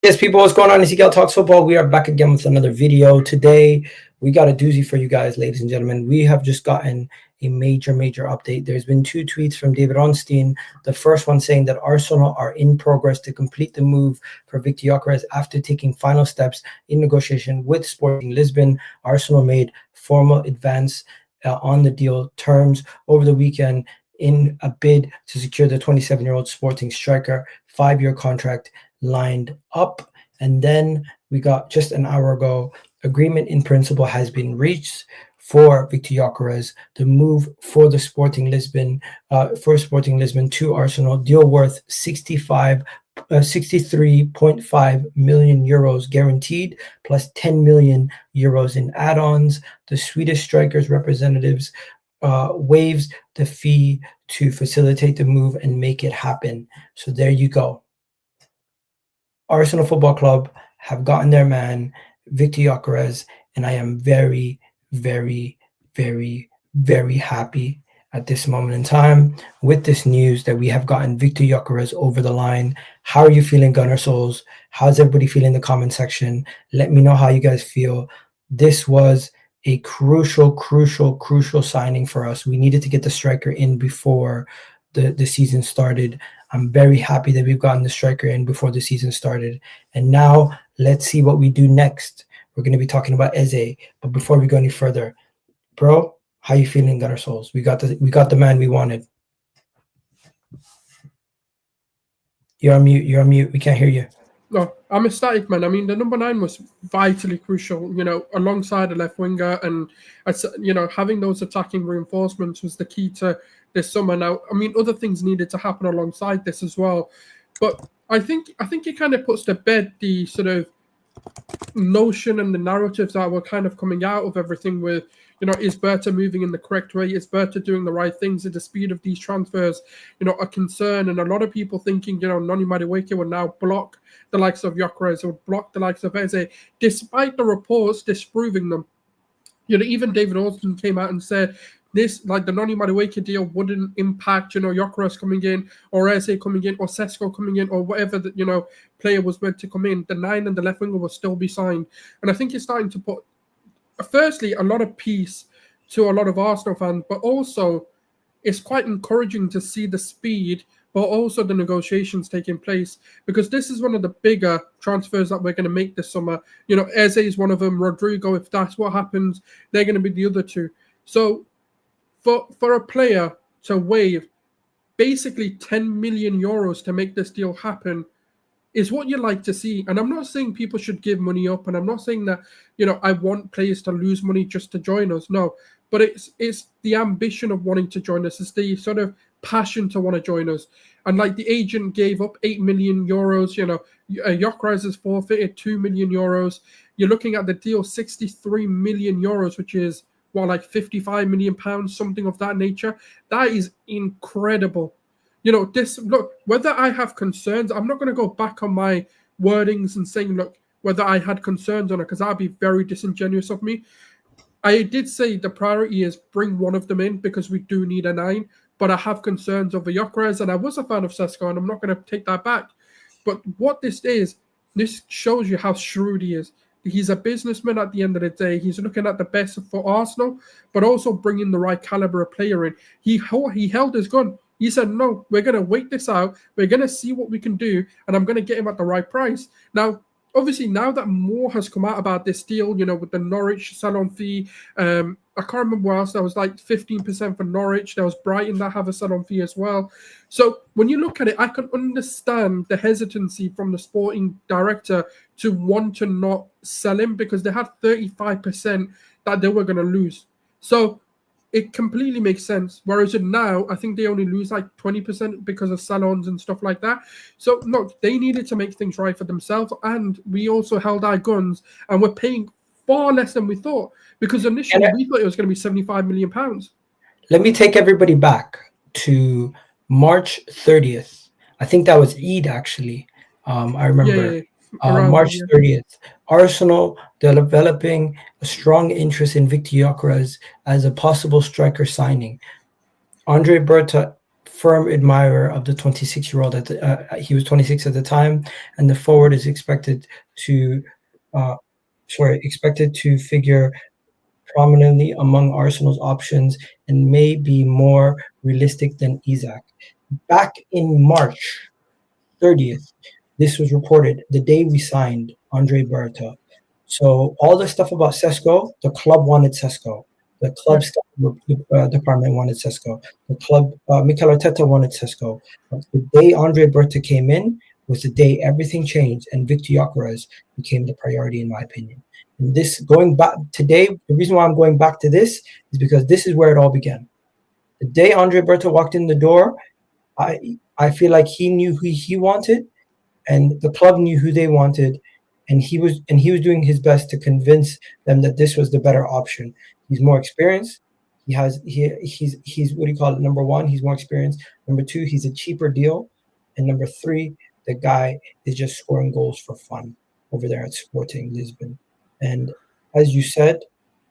Yes, people, what's going on? It's Ezekiel Talks Football. We are back again with another video. Today, we got a doozy for you guys, ladies and gentlemen. We have just gotten a major update. There's been two tweets from David Ornstein. The first one saying that Arsenal are in progress to complete the move for Viktor Gyokeres after taking final steps in negotiation with Sporting Lisbon. Arsenal made formal advance on the deal terms over the weekend in a bid to secure the 27-year-old Sporting striker, 5-year contract lined up. And then we got just an hour ago, agreement in principle has been reached for Viktor Gyokeres. The move for the Sporting Lisbon to Arsenal, deal worth 63.5 million euros guaranteed, plus 10 million euros in add-ons. The Swedish strikers representatives waives the fee to facilitate the move and make it happen. So there you go. Arsenal Football Club have gotten their man, Viktor Gyokeres, and I am very happy at this moment in time with this news that we have gotten Viktor Gyokeres over the line. How are you feeling, Gunner Souls? How's everybody feeling in the comment section? Let me know how you guys feel. This was a crucial signing for us. We needed to get the striker in before the season started. I'm very happy that we've gotten the striker in before the season started. And now let's see what we do next. We're going to be talking about Eze. But before we go any further, bro, how you feeling, Gunner Souls? We got the man we wanted. You're on mute. We can't hear you. No, I'm ecstatic, man. I mean, the number 9 was vitally crucial, alongside a left winger, and having those attacking reinforcements was the key to this summer. Now, I mean, other things needed to happen alongside this as well, but I think it kind of puts to bed the sort of notion and the narratives that were kind of coming out of everything with, is Berta moving in the correct way? Is Berta doing the right things? Is the speed of these transfers, a concern? And a lot of people thinking, Noni Madueke would now block the likes of Gyokeres, would block the likes of Eze, despite the reports disproving them. Even David Ornstein came out and said this, like the Noni Madueke deal wouldn't impact, Gyokeres coming in, or Eze coming in, or Sesko coming in, or whatever that, player was meant to come in. The 9 and the left winger will still be signed. And I think it's starting to put, firstly, a lot of peace to a lot of Arsenal fans, but also it's quite encouraging to see the speed, but also the negotiations taking place, because this is one of the bigger transfers that we're going to make this summer. Eze is one of them. Rodrigo, if that's what happens, they're going to be the other two. So for a player to waive basically 10 million euros to make this deal happen is what you like to see. And I'm not saying people should give money up, and I'm not saying that, I want players to lose money just to join us. No, but it's the ambition of wanting to join us. It's the sort of passion to want to join us. And like the agent gave up 8 million euros, Gyokeres has forfeited 2 million euros. You're looking at the deal 63 million euros, which is like 55 million pounds, something of that nature. That is incredible. Look, whether I have concerns, I'm not going to go back on my wordings and saying, look, whether I had concerns on it, because that'd be very disingenuous of me. I did say the priority is bring one of them in because we do need a 9, but I have concerns over Gyokeres, and I was a fan of Sesko, and I'm not going to take that back. But what this shows you how shrewd he is. He's a businessman at the end of the day. He's looking at the best for Arsenal, but also bringing the right caliber of player in. He held his gun. He said, no, we're going to wait this out. We're going to see what we can do, and I'm going to get him at the right price. Now, obviously, now that more has come out about this deal, with the Norwich sell-on fee, I can't remember what else. There was like 15% for Norwich. There was Brighton that have a sell-on fee as well. So when you look at it, I can understand the hesitancy from the sporting director to want to not sell him, because they had 35% that they were going to lose. So it completely makes sense. Whereas now, I think they only lose like 20% because of sell-ons and stuff like that. So look, they needed to make things right for themselves, and we also held our guns, and we're paying far less than we thought, because initially we thought it was going to be 75 million pounds. Let me take everybody back to March 30th. I think that was Eid, actually. I remember. March 30th. Arsenal developing a strong interest in Viktor Gyokeres as a possible striker signing. Andrea Berta firm admirer of the 26-year-old. He was 26 at the time, and the forward is expected to figure prominently among Arsenal's options and may be more realistic than Isak. Back in March 30th, this was reported the day we signed Andrea Berta. So all the stuff about Sesko, the club wanted Sesko. The club department wanted Sesko. The club, Mikel Arteta wanted Sesko. But the day Andrea Berta came in was the day everything changed, and Viktor Gyokeres became the priority, in my opinion. And this, going back today, the reason why I'm going back to this is because this is where it all began. The day Andrea Berta walked in the door, I feel like he knew who he wanted, and the club knew who they wanted, and he was doing his best to convince them that this was the better option. He's more experienced. He's what do you call it? Number one, he's more experienced. Number two, he's a cheaper deal, and number three, the guy is just scoring goals for fun over there at Sporting Lisbon. And as you said,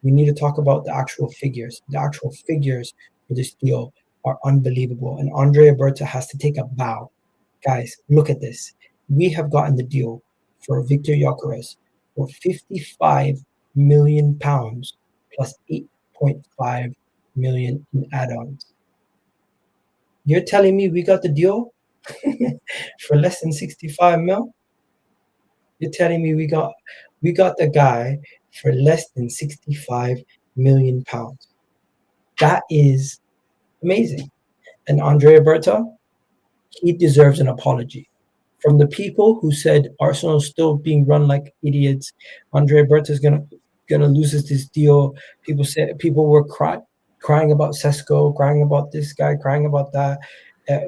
we need to talk about the actual figures. The actual figures for this deal are unbelievable, and Andrea Berta has to take a bow. Guys, look at this. We have gotten the deal for Viktor Gyokeres for £55 million plus 8.5 million in add-ons. You're telling me we got the deal for less than 65 mil? You're telling me we got the guy for less than 65 million pounds. That is amazing. And Andrea Berta, he deserves an apology. From the people who said Arsenal's still being run like idiots, Andrea Berta is gonna lose this deal. People were crying about Sesko, crying about this guy, crying about that.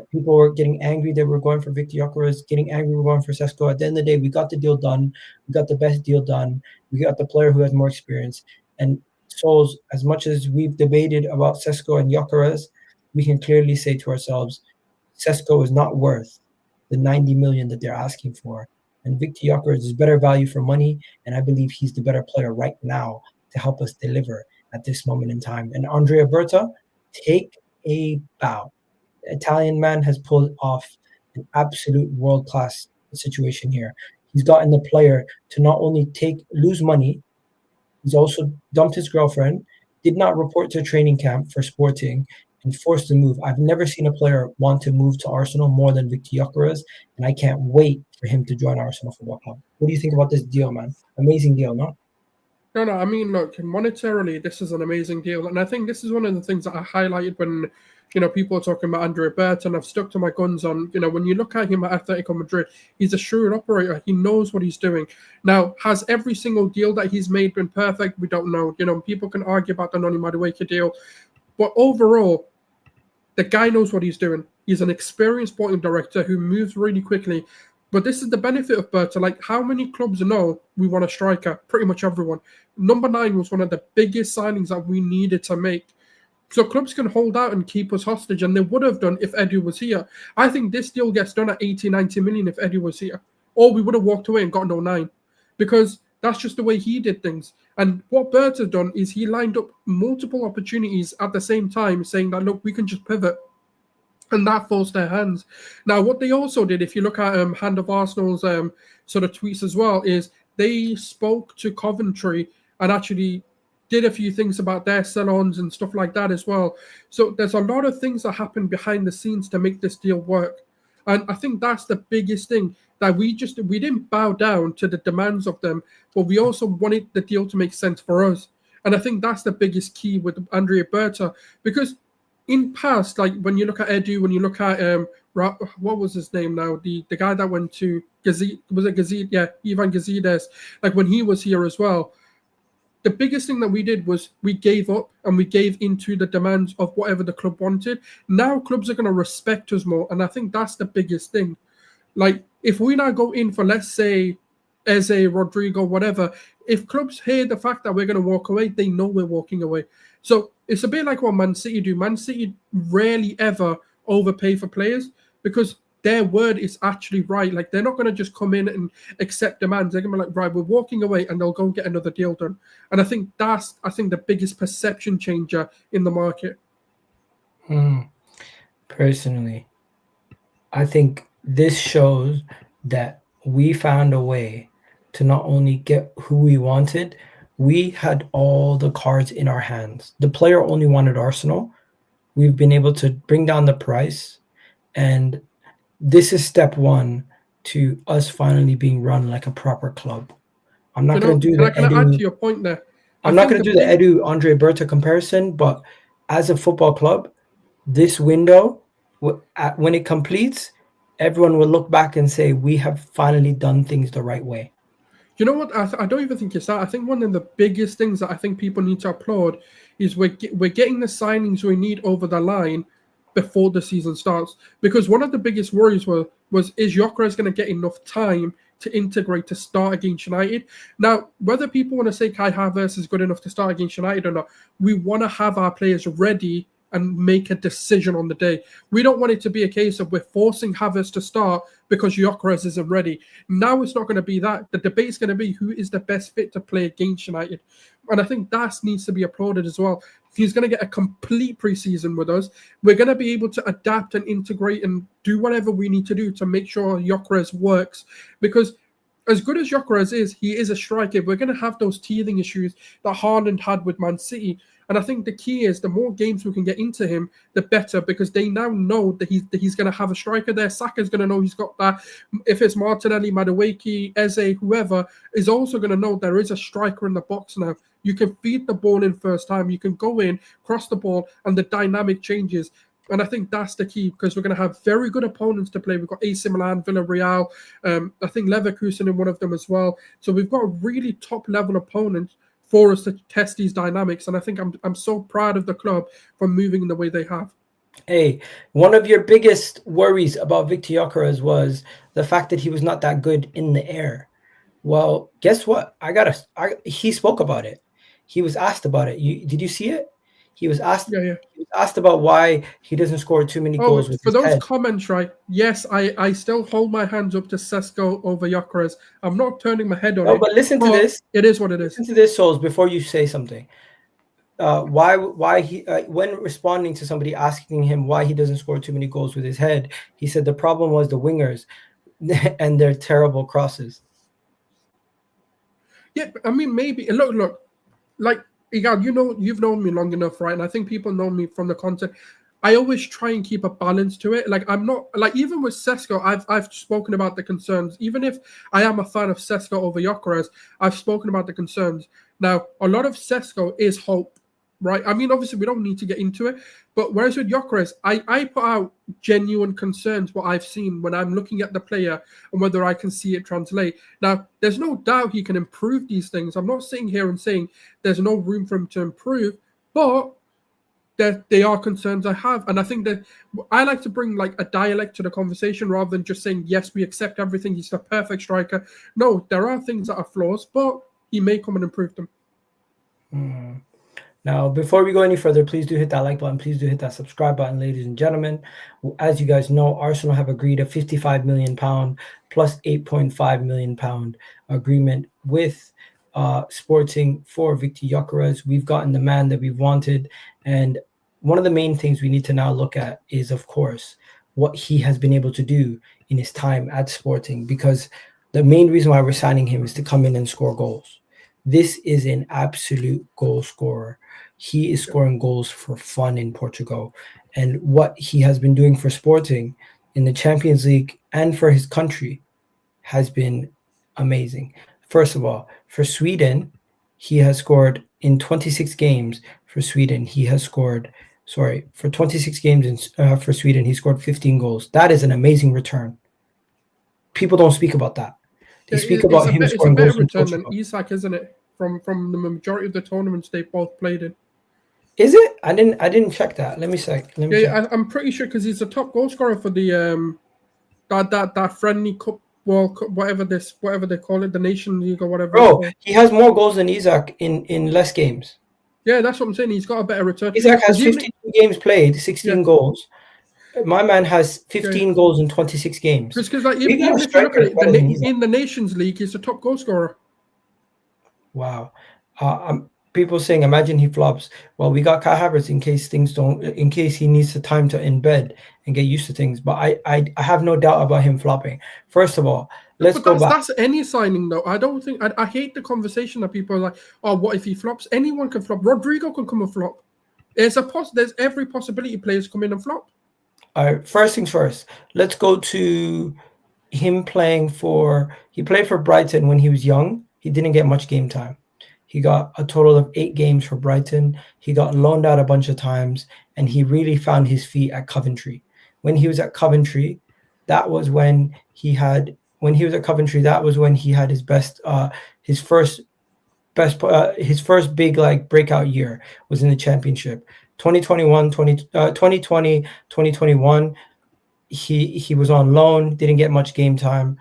People were getting angry that we're going for Viktor Gyokeres, getting angry we're going for Sesko. At the end of the day, we got the deal done. We got the best deal done. We got the player who has more experience. And so, as much as we've debated about Sesko and Gyokeres, we can clearly say to ourselves, Sesko is not worth the 90 million that they're asking for. And Viktor Gyokeres is better value for money, and I believe he's the better player right now to help us deliver at this moment in time. And Andrea Berta, take a bow. The Italian man has pulled off an absolute world-class situation here. He's gotten the player to not only lose money, he's also dumped his girlfriend, did not report to training camp for Sporting, and forced to move. I've never seen a player want to move to Arsenal more than Viktor Gyokeres, and I can't wait for him to join Arsenal Football Club. What do you think about this deal, man? Amazing deal, no? No, I mean, look, monetarily, this is an amazing deal. And I think this is one of the things that I highlighted when, people are talking about Andrea Berta, and I've stuck to my guns on, when you look at him at Atletico Madrid, he's a shrewd operator. He knows what he's doing. Now, has every single deal that he's made been perfect? We don't know. People can argue about the Noni Madueke deal. But overall, the guy knows what he's doing. He's an experienced sporting director who moves really quickly. But this is the benefit of Berta. Like, how many clubs know we want a striker? Pretty much everyone. Number 9 was one of the biggest signings that we needed to make. So clubs can hold out and keep us hostage, and they would have done if Edu was here. I think this deal gets done at 80, 90 million if Edu was here. Or we would have walked away and got no 9. Because that's just the way he did things. And what Berta's done is he lined up multiple opportunities at the same time, saying that, look, we can just pivot. And that forced their hands. Now, what they also did, if you look at Hand of Arsenal's sort of tweets as well, is they spoke to Coventry and actually did a few things about their salons and stuff like that as well. So there's a lot of things that happen behind the scenes to make this deal work. And I think that's the biggest thing, that we didn't bow down to the demands of them, but we also wanted the deal to make sense for us. And I think that's the biggest key with Andrea Berta, because in past, like when you look at Edu, when you look at what was his name now, the guy that went to Gazid, was it Gazid? Yeah, Ivan Gazides. Like when he was here as well, the biggest thing that we did was we gave up and we gave into the demands of whatever the club wanted. Now clubs are going to respect us more, and I think that's the biggest thing. Like if we now go in for, let's say, Eze, Rodrigo, whatever, if clubs hear the fact that we're going to walk away, they know we're walking away. So it's a bit like what Man City do. Man City rarely ever overpay for players because their word is actually right. Like they're not going to just come in and accept demands. They're going to be like, right, we're walking away, and they'll go and get another deal done. And I think that's the biggest perception changer in the market. Personally, I think this shows that we found a way to not only get who we wanted, we had all the cards in our hands. The player only wanted Arsenal. We've been able to bring down the price, and this is step one to us finally being run like a proper club. I'm not going to do the can I add to Edu. your point there? I'm not going to do the Edu Andrea Berta comparison, but as a football club, this window, when it completes, everyone will look back and say we have finally done things the right way. You know what? I don't even think it's that. I think one of the biggest things that I think people need to applaud is we're getting the signings we need over the line before the season starts. Because one of the biggest worries was is Gyökeres going to get enough time to integrate to start against United? Now, whether people want to say Kai Havertz is good enough to start against United or not, we want to have our players ready and make a decision on the day. We don't want it to be a case of we're forcing Havertz to start because Gyökeres isn't ready. Now it's not going to be that. The debate's going to be who is the best fit to play against United. And I think that needs to be applauded as well. He's going to get a complete preseason with us. We're going to be able to adapt and integrate and do whatever we need to do to make sure Gyökeres works. Because as good as Gyökeres is, he is a striker. We're going to have those teething issues that Haaland had with Man City. And I think the key is the more games we can get into him, the better, because they now know that he's going to have a striker there. Saka's going to know he's got that. If it's Martinelli, Madueke, Eze, whoever, is also going to know there is a striker in the box now. You can feed the ball in first time. You can go in, cross the ball, and the dynamic changes. And I think that's the key, because we're going to have very good opponents to play. We've got AC Milan, Villarreal, I think Leverkusen in one of them as well. So we've got a really top-level opponent for us to test these dynamics. And I think I'm so proud of the club for moving in the way they have. Hey, one of your biggest worries about Viktor Gyokeres was the fact that he was not that good in the air. Well, guess what? He spoke about it. He was asked about it. Did you see it? He was asked. Yeah. He was asked about why he doesn't score too many goals with for his those head. comments, right? Yes, I still hold my hands up to Sesko over Gyökeres. I'm not turning my head on it. No, but listen to this. It is what it is. Listen to this, Souls, before you say something. Why he when responding to somebody asking him why he doesn't score too many goals with his head, he said the problem was the wingers and their terrible crosses. Yeah, I mean, maybe look, like Igad, you've known me long enough, right? And I think people know me from the content. I always try and keep a balance to it. Like I'm not like, even with Sesko, I've spoken about the concerns. Even if I am a fan of Sesko over Gyökeres, I've spoken about the concerns. Now, a lot of Sesko is hope, right? I mean, obviously we don't need to get into it, but whereas with Gyökeres, I put out genuine concerns what I've seen when I'm looking at the player and whether I can see it translate. Now, there's no doubt he can improve these things. I'm not sitting here and saying there's no room for him to improve, but they are concerns I have. And I think that I like to bring like a dialect to the conversation rather than just saying, yes, we accept everything. He's the perfect striker. No, there are things that are flaws, but he may come and improve them. Now, before we go any further, please do hit that like button. Please do hit that subscribe button, ladies and gentlemen. As you guys know, Arsenal have agreed a £55 million plus £8.5 million agreement with Sporting for Viktor Gyokeres. We've gotten the man that we've wanted. And one of the main things we need to now look at is, of course, what he has been able to do in his time at Sporting, because the main reason why we're signing him is to come in and score goals. This is an absolute goal scorer. He is scoring goals for fun in Portugal. And what he has been doing for Sporting in the Champions League and for his country has been amazing. First of all, for Sweden, he has scored in 26 games for Sweden. For 26 games for Sweden, he scored 15 goals. That is an amazing return. People don't speak about that. They speak about him scoring goals in Portugal. It's a better return than Isak, isn't it? From the majority of the tournaments they both played in. Is it? I didn't check that. Let me check. I'm pretty sure, because he's the top goal scorer for the that friendly cup, World Cup, whatever they call it, the Nation League or whatever. Bro, he has more goals than Isak in less games. Yeah, that's what I'm saying. He's got a better return. Isak has 52 games played, 16 goals. My man has 15 goals in 26 games. Because like, even if you look at it, in the Nations League, he's the top goal scorer. Wow. people saying, imagine he flops. Well, we got Kai Havertz in case he needs the time to embed and get used to things. But I have no doubt about him flopping. First of all, let's go back. That's any signing, though. I don't think I hate the conversation that people are like, oh, what if he flops? Anyone can flop. Rodrigo can come and flop. There's every possibility players come in and flop. All right, first things first. Let's go to him playing for. He played for Brighton when he was young. He didn't get much game time. He got a total of 8 games for Brighton. He got loaned out a bunch of times, and he really found his feet at Coventry. When he was at Coventry, that was when he had. When he was at Coventry, that was when he had his best. His first big like breakout year was in the Championship. 2020, 2021. He was on loan, didn't get much game time.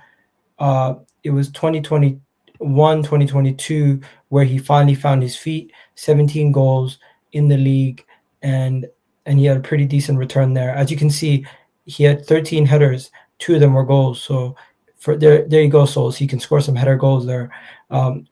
It was 2021, 2022 where he finally found his feet. 17 goals in the league, and he had a pretty decent return there. As you can see, he had 13 headers, 2 of them were goals. So for there you go, Souls. He can score some header goals there.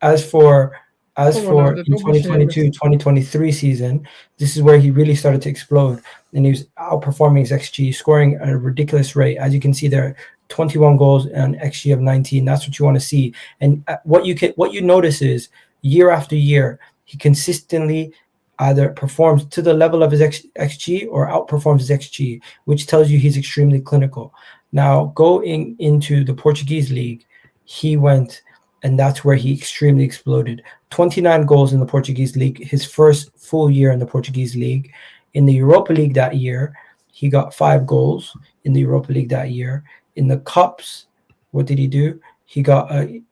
As for in 2022-2023 season, this is where he really started to explode, and he was outperforming his XG, scoring at a ridiculous rate. As you can see there, 21 goals and XG of 19. That's what you want to see. And what you notice is year after year, he consistently either performs to the level of his XG or outperforms his XG, which tells you he's extremely clinical. Now, going into the Portuguese league, he went, and that's where he extremely exploded. 29 goals in the Portuguese league, his first full year in the Portuguese league. In the Europa League that year, he got 5 goals in the Europa League that year. In the Cups, what did he do? He got in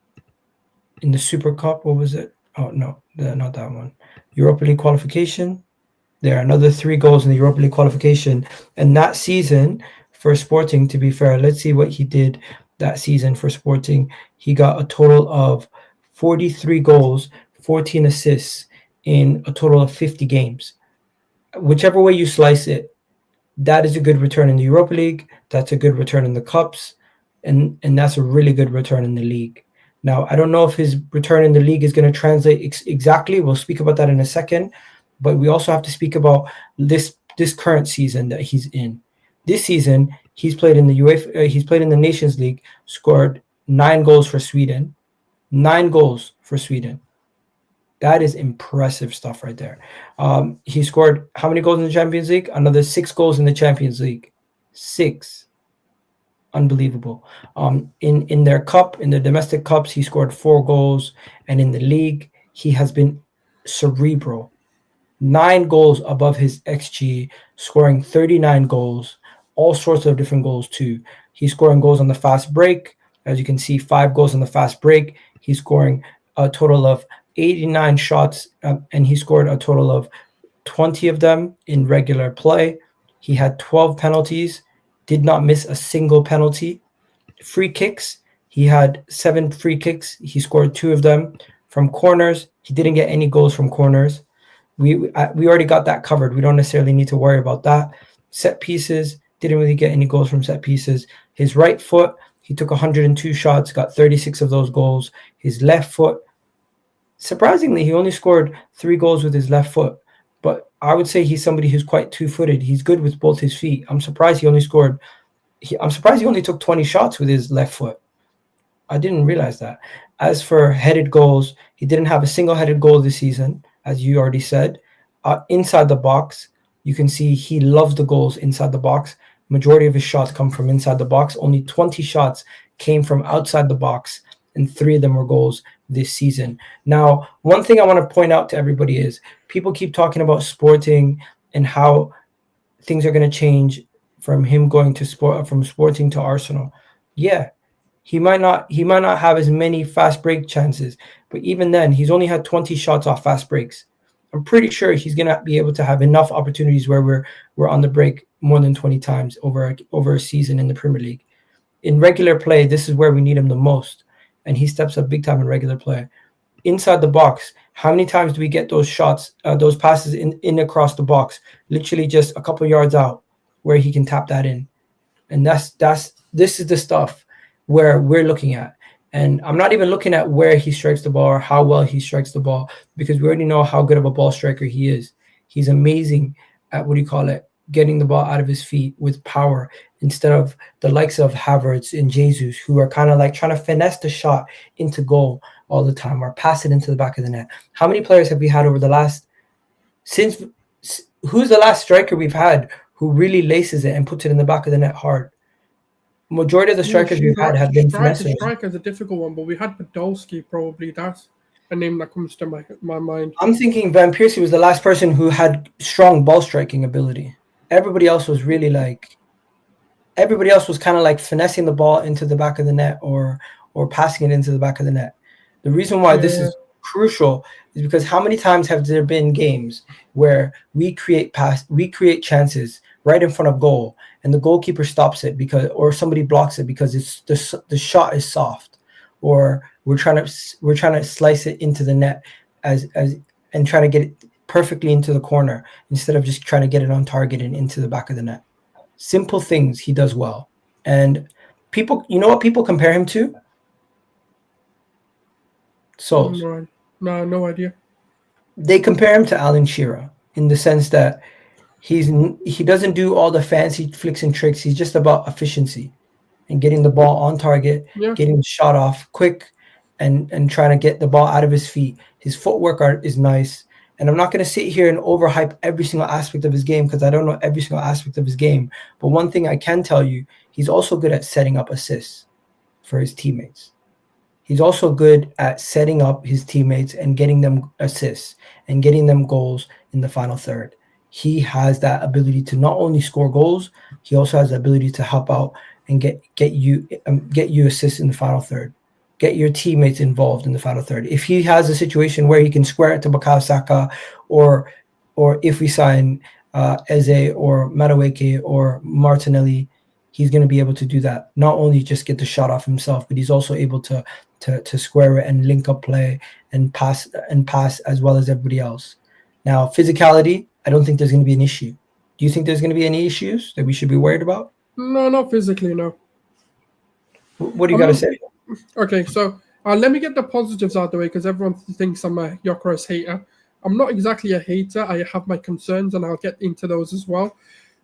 the Super Cup, what was it? Oh, no, not that one. Europa League qualification. There are another 3 goals in the Europa League qualification. And that season for Sporting, to be fair, let's see what he did that season for Sporting. He got a total of 43 goals, 14 assists in a total of 50 games. Whichever way you slice it, that is a good return in the Europa League. That's a good return in the Cups. And that's a really good return in the league. Now, I don't know if his return in the league is going to translate exactly. We'll speak about that in a second. But we also have to speak about this current season that he's in. This season, he's played in the he's played in the Nations League, scored 9 goals for Sweden. 9 goals for Sweden. That is impressive stuff right there. He scored how many goals in the Champions League? Another 6 goals in the Champions League. 6. Unbelievable. In their cup, in the domestic cups, he scored 4 goals. And in the league, he has been cerebral. 9 goals above his XG, scoring 39 goals, all sorts of different goals too. He's scoring goals on the fast break. As you can see, 5 goals on the fast break. He's scoring a total of 89 shots, and he scored a total of 20 of them in regular play. He had 12 penalties, did not miss a single penalty. Free kicks, he had 7 free kicks. He scored 2 of them. From corners, he didn't get any goals from corners. We already got that covered. We don't necessarily need to worry about that. Set pieces, didn't really get any goals from set pieces. His right foot, he took 102 shots, got 36 of those goals. His left foot, surprisingly, he only scored 3 goals with his left foot. But I would say he's somebody who's quite two-footed. He's good with both his feet. I'm surprised he only took 20 shots with his left foot. I didn't realize that. As for headed goals, he didn't have a single headed goal this season, as you already said. Inside the box, you can see he loves the goals inside the box. Majority of his shots come from inside the box. Only 20 shots came from outside the box, and 3 of them were goals this season. Now, one thing I want to point out to everybody is people keep talking about Sporting and how things are going to change from him going to from Sporting to Arsenal. Yeah, he might not have as many fast break chances, but even then, he's only had 20 shots off fast breaks. I'm pretty sure he's going to be able to have enough opportunities where we're on the break more than 20 times over a season in the Premier League. In regular play, this is where we need him the most, and he steps up big time in regular play. Inside the box, how many times do we get those shots, those passes in across the box, literally just a couple yards out, where he can tap that in? And this is the stuff where we're looking at. And I'm not even looking at where he strikes the ball or how well he strikes the ball, because we already know how good of a ball striker he is. He's amazing at, getting the ball out of his feet with power, instead of the likes of Havertz and Jesus, who are kind of like trying to finesse the shot into goal all the time or pass it into the back of the net. How many players have we had over the last, who's the last striker we've had who really laces it and puts it in the back of the net hard? Majority of the strikers we've had have been finessers. Striker is a difficult one, but we had Podolski, probably. That's a name that comes to my mind. I'm thinking Van Persie was the last person who had strong ball striking ability. Everybody else was really kind of like finessing the ball into the back of the net or passing it into the back of the net. The reason why this is crucial is because how many times have there been games where we create chances right in front of goal and the goalkeeper stops it or somebody blocks it because it's the shot is soft, or we're trying to slice it into the net and try to get it perfectly into the corner instead of just trying to get it on target and into the back of the net. Simple things he does well. And people, you know what people compare him to? Souls. No idea. They compare him to Alan Shearer in the sense that he doesn't do all the fancy flicks and tricks. He's just about efficiency and getting the ball on target, getting the shot off quick, and trying to get the ball out of his feet. His footwork is nice. And I'm not going to sit here and overhype every single aspect of his game because I don't know every single aspect of his game. But one thing I can tell you, he's also good at setting up assists for his teammates. He's also good at setting up his teammates and getting them assists and getting them goals in the final third. He has that ability to not only score goals, he also has the ability to help out and get you assists in the final third. Get your teammates involved in the final third. If he has a situation where he can square it to Bukayo Saka, or if we sign Eze or Madueke or Martinelli, he's going to be able to do that. Not only just get the shot off himself, but he's also able to square it and link up play and pass as well as everybody else. Now, physicality, I don't think there's going to be an issue. Do you think there's going to be any issues that we should be worried about? No, not physically, no. What do you got to say? Okay, so let me get the positives out of the way because everyone thinks I'm a Gyokeres hater. I'm not exactly a hater. I have my concerns, and I'll get into those as well.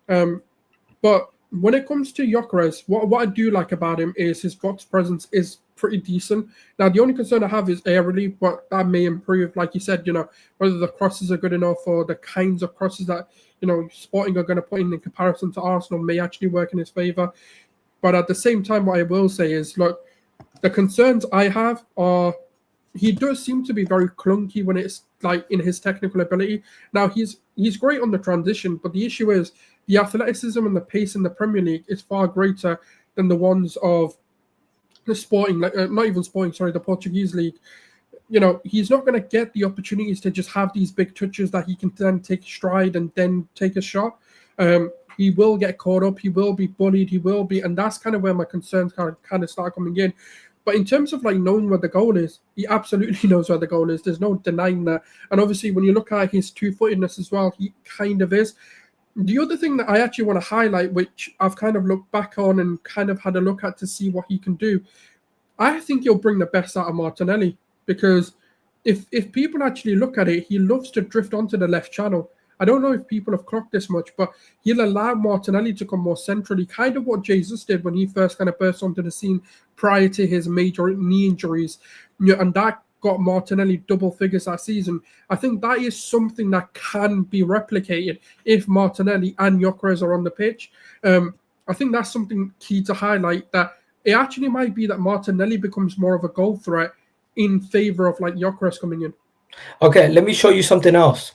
But when it comes to Gyokeres, what I do like about him is his box presence is pretty decent. Now, the only concern I have is aerially, but that may improve. Like you said, whether the crosses are good enough or the kinds of crosses that, Sporting are going to put in comparison to Arsenal may actually work in his favour. But at the same time, what I will say is, look, the concerns I have are he does seem to be very clunky when it's like in his technical ability. Now, he's great on the transition, but the issue is the athleticism and the pace in the Premier League is far greater than the ones of the Sporting, the Portuguese league. He's not going to get the opportunities to just have these big touches that he can then take a stride and then take a shot. He will get caught up. He will be bullied. And that's kind of where my concerns kind of start coming in. But in terms of knowing where the goal is, he absolutely knows where the goal is. There's no denying that. And obviously, when you look at his two-footedness as well, he kind of is. The other thing that I actually want to highlight, which I've kind of looked back on and kind of had a look at to see what he can do, I think he'll bring the best out of Martinelli. Because if people actually look at it, he loves to drift onto the left channel. I don't know if people have clocked this much, but he'll allow Martinelli to come more centrally, kind of what Jesus did when he first kind of burst onto the scene prior to his major knee injuries. And that got Martinelli double figures that season. I think that is something that can be replicated if Martinelli and Gyokeres are on the pitch. I think that's something key to highlight, that it actually might be that Martinelli becomes more of a goal threat in favor of Gyokeres coming in. Okay, let me show you something else.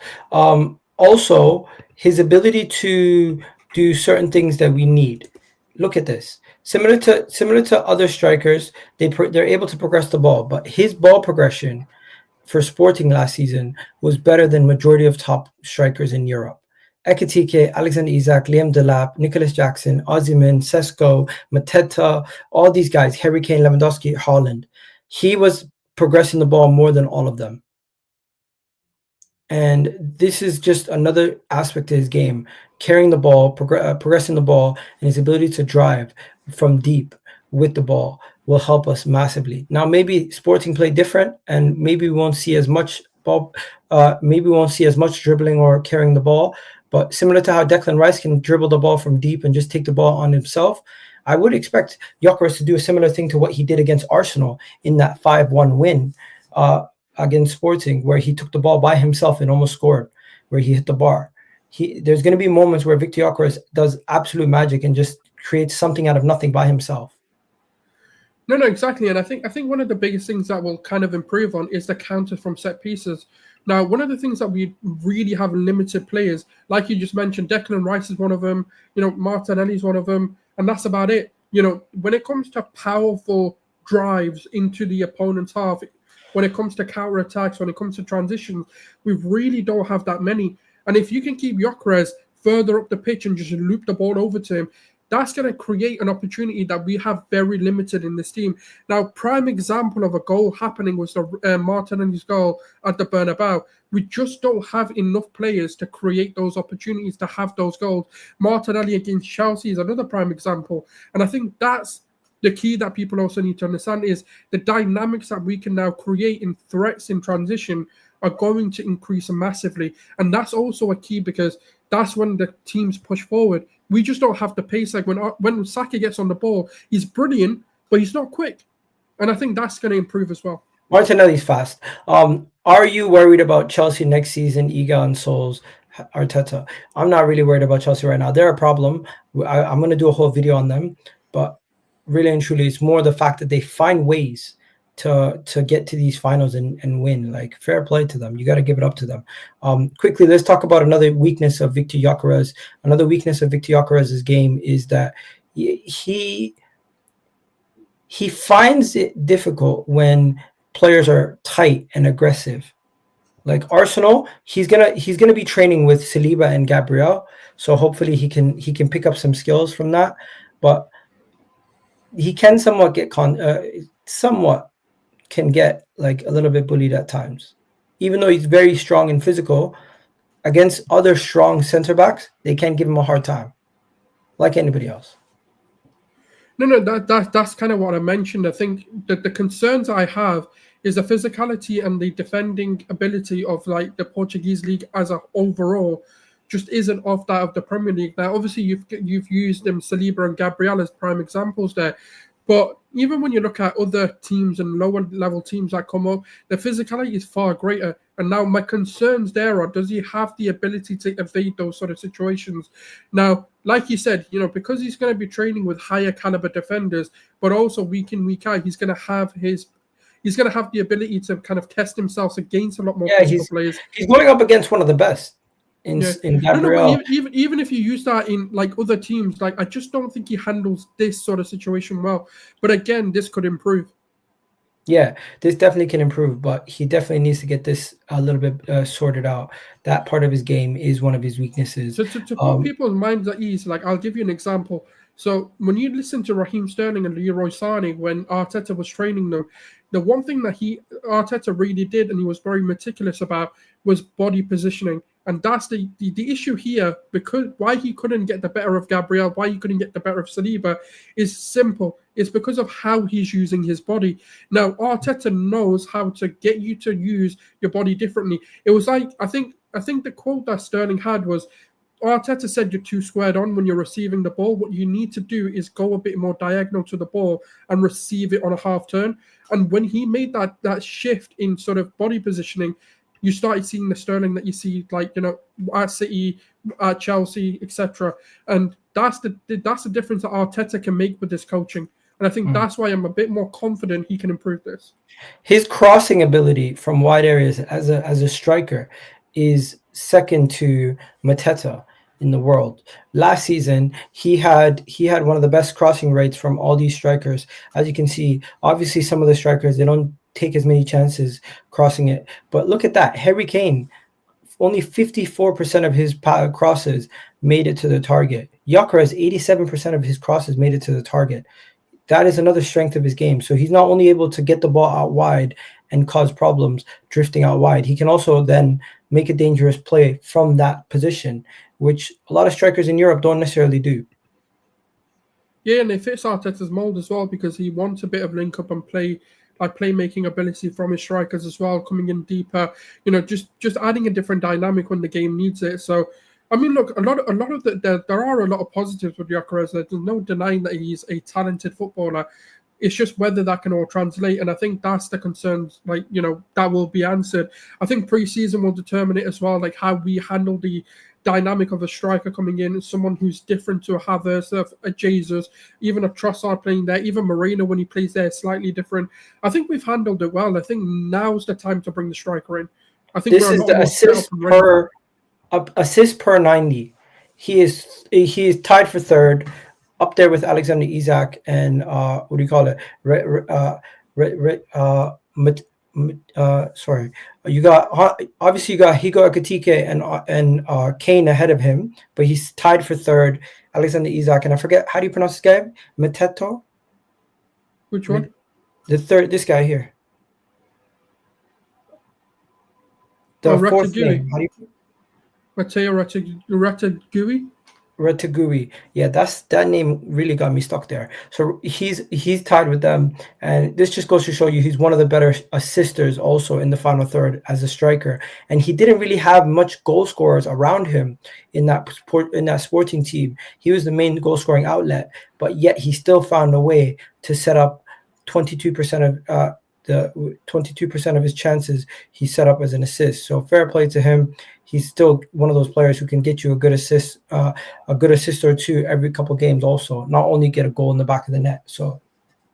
Also, his ability to do certain things that we need. Look at this. Similar to other strikers, they're able to progress the ball, but his ball progression for Sporting last season was better than majority of top strikers in Europe. Ekitike, Alexander Isak, Liam Delap, Nicholas Jackson, Osimhen, Sesko, Mateta, all these guys, Harry Kane, Lewandowski, Haaland. He was progressing the ball more than all of them. And this is just another aspect of his game, carrying the ball, progressing the ball, and his ability to drive from deep with the ball will help us massively. Now, maybe Sporting play different, and maybe we won't see as much ball, maybe we won't see as much dribbling or carrying the ball. But similar to how Declan Rice can dribble the ball from deep and just take the ball on himself, I would expect Gyökeres to do a similar thing to what he did against Arsenal in that 5-1 win against Sporting, where he took the ball by himself and almost scored, where he hit the bar. There's going to be moments where Viktor Gyokeres does absolute magic and just creates something out of nothing by himself. No, exactly. And I think one of the biggest things that will kind of improve on is the counter from set pieces. Now, one of the things that we really have limited players, like you just mentioned, Declan Rice is one of them, Martinelli is one of them, and that's about it. When it comes to powerful drives into the opponent's half, when it comes to counter-attacks, when it comes to transitions, we really don't have that many. And if you can keep Gyökeres further up the pitch and just loop the ball over to him, that's going to create an opportunity that we have very limited in this team. Now, prime example of a goal happening was the Martinelli's goal at the Bernabeu. We just don't have enough players to create those opportunities to have those goals. Martinelli against Chelsea is another prime example. And I think that's the key that people also need to understand is the dynamics that we can now create in threats in transition are going to increase massively. And that's also a key because that's when the teams push forward. We just don't have the pace. Like when Saka gets on the ball, he's brilliant, but he's not quick. And I think that's going to improve as well. Martinelli's fast. Are you worried about Chelsea next season, Iga and Souls, Arteta? I'm not really worried about Chelsea right now. They're a problem. I'm going to do a whole video on them. But really and truly, it's more the fact that they find ways to get to these finals and win. Like, fair play to them. You got to give it up to them. Quickly, let's talk about another weakness of Viktor Gyokeres. Another weakness of Viktor Gyokeres' game is that he finds it difficult when players are tight and aggressive. Like Arsenal, he's gonna be training with Saliba and Gabriel, so hopefully he can pick up some skills from that. But he can somewhat get like a little bit bullied at times, even though he's very strong and physical. Against other strong center backs, they can't give him a hard time, like anybody else. No, that's kind of what I mentioned. I think that the concerns I have is the physicality and the defending ability of like the Portuguese league as a overall just isn't of that of the Premier League. Now, obviously, you've used Saliba and Gabriel as prime examples there. But even when you look at other teams and lower level teams that come up, the physicality is far greater. And now my concerns there are, does he have the ability to evade those sort of situations? Now, like you said, because he's going to be training with higher caliber defenders, but also week in, week out, he's going to have the ability to kind of test himself against a lot more physical players. He's going up against one of the best. In Gabriel. But even if you use that in like other teams, like I just don't think he handles this sort of situation well. But again, this could improve. Yeah, this definitely can improve, but he definitely needs to get this a little bit sorted out. That part of his game is one of his weaknesses. So to put people's minds at ease, like I'll give you an example. So when you listen to Raheem Sterling and Leroy Sané when Arteta was training them, the one thing that Arteta really did and he was very meticulous about was body positioning. And that's the issue here, because why he couldn't get the better of Gabriel, why he couldn't get the better of Saliba is simple. It's because of how he's using his body. Now, Arteta knows how to get you to use your body differently. It was like, I think the quote that Sterling had was, Arteta said you're too squared on when you're receiving the ball. What you need to do is go a bit more diagonal to the ball and receive it on a half turn. And when he made that shift in sort of body positioning, you started seeing the Sterling that you see, like, at City, at Chelsea, etc. And that's the difference that Arteta can make with this coaching. And I think that's why I'm a bit more confident he can improve this. His crossing ability from wide areas as a striker is second to Mateta in the world. Last season, he had one of the best crossing rates from all these strikers. As you can see, obviously some of the strikers, they don't take as many chances crossing it. But look at that. Harry Kane, only 54% of his crosses made it to the target. Gyökeres, 87% of his crosses made it to the target. That is another strength of his game. So he's not only able to get the ball out wide and cause problems drifting out wide, he can also then make a dangerous play from that position, which a lot of strikers in Europe don't necessarily do. Yeah, and it fits Arteta's mold as well because he wants a bit of link up and playmaking ability from his strikers as well, coming in deeper. Just adding a different dynamic when the game needs it. So, I mean, look, a lot of there are a lot of positives with Gyokeres. There's no denying that he's a talented footballer. It's just whether that can all translate, and I think that's the concerns. That will be answered. I think pre-season will determine it as well, like how we handle the dynamic of a striker coming in, someone who's different to a Havertz, a Jesus, even a Trossard playing there, even Moreno when he plays there, slightly different. I think we've handled it well. I think now's the time to bring the striker in. I think This we're a is lot the more set up and ready. assist per 90. He is tied for third, up there with Alexander Isak and what do you call it? Sorry, you got obviously you got Higo Ekitike and Kane ahead of him, but he's tied for third. Alexander Isak and I forget how do you pronounce this guy? Mateto. Which one? The third, this guy here. The fourth name. How do you? Matteo Ratatouille. Ratatouille. Yeah, that name really got me stuck there. So he's tied with them, and this just goes to show you he's one of the better assisters also in the final third as a striker. And he didn't really have much goal scorers around him in that sporting team. He was the main goal scoring outlet, but yet he still found a way to set up 22% of the 22% of his chances he set up as an assist. So fair play to him. He's still one of those players who can get you a good assist or two every couple games. Also, not only get a goal in the back of the net. So